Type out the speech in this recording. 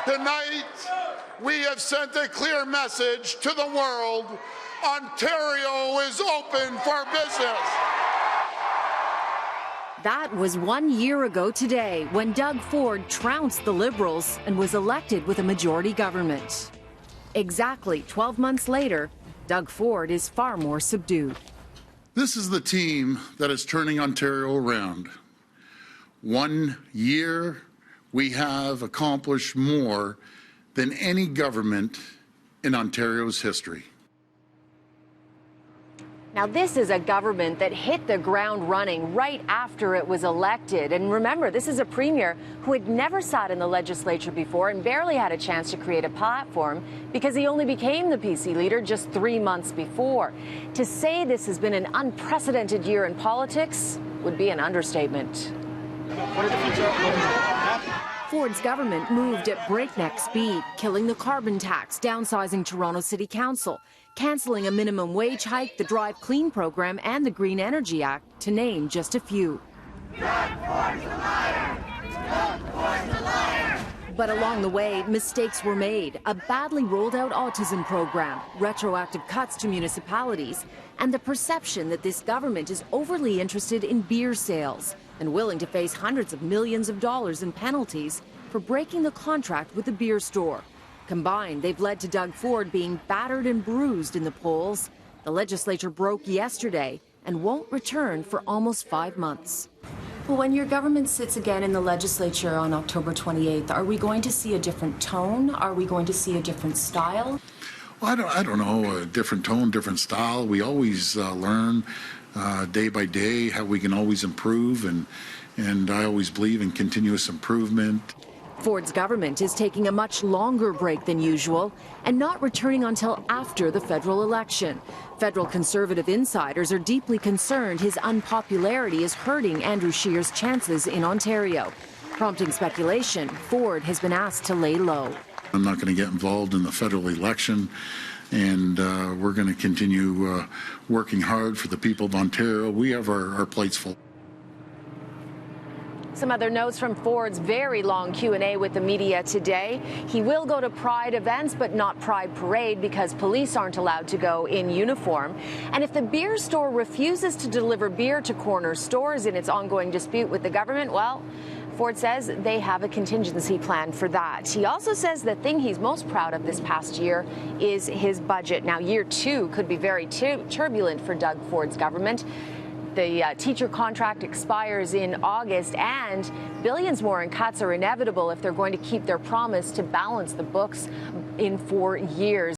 Tonight, we have sent a clear message to the world. Ontario is open for business. That was 1 year ago today when Doug Ford trounced the Liberals and was elected with a majority government. Exactly 12 months later, Doug Ford is far more subdued. This is the team that is turning Ontario around. 1 year, we have accomplished more than any government in Ontario's history. Now, this is a government that hit the ground running right after it was elected. And remember, this is a premier who had never sat in the legislature before and barely had a chance to create a platform because he only became the PC leader just 3 months before. To say this has been an unprecedented year in politics would be an understatement. Ford's government moved at breakneck speed, killing the carbon tax, downsizing Toronto City Council, cancelling a minimum wage hike, the Drive Clean program, and the Green Energy Act, to name just a few. But along the way, mistakes were made. A badly rolled out autism program, retroactive cuts to municipalities, and the perception that this government is overly interested in beer sales and willing to face hundreds of millions of dollars in penalties for breaking the contract with the beer store. Combined, they've led to Doug Ford being battered and bruised in the polls. The legislature broke yesterday and won't return for almost 5 months. Well, when your government sits again in the legislature on October 28th, are we going to see a different tone? Are we going to see a different style? Well, I don't know, a different tone, different style. We always learn day by day how we can always improve, and I always believe in continuous improvement. Ford's government is taking a much longer break than usual and not returning until after the federal election. Federal Conservative insiders are deeply concerned his unpopularity is hurting Andrew Scheer's chances in Ontario. Prompting speculation, Ford has been asked to lay low. I'm not going to get involved in the federal election, and we're going to continue working hard for the people of Ontario. We have our plates full. Some other notes from Ford's very long Q&A with the media today. He will go to Pride events, but not Pride Parade because police aren't allowed to go in uniform. And if the beer store refuses to deliver beer to corner stores in its ongoing dispute with the government, well, Ford says they have a contingency plan for that. He also says the thing he's most proud of this past year is his budget. Now, year 2 could be very turbulent for Doug Ford's government. The teacher contract expires in August, and billions more in cuts are inevitable if they're going to keep their promise to balance the books in 4 years.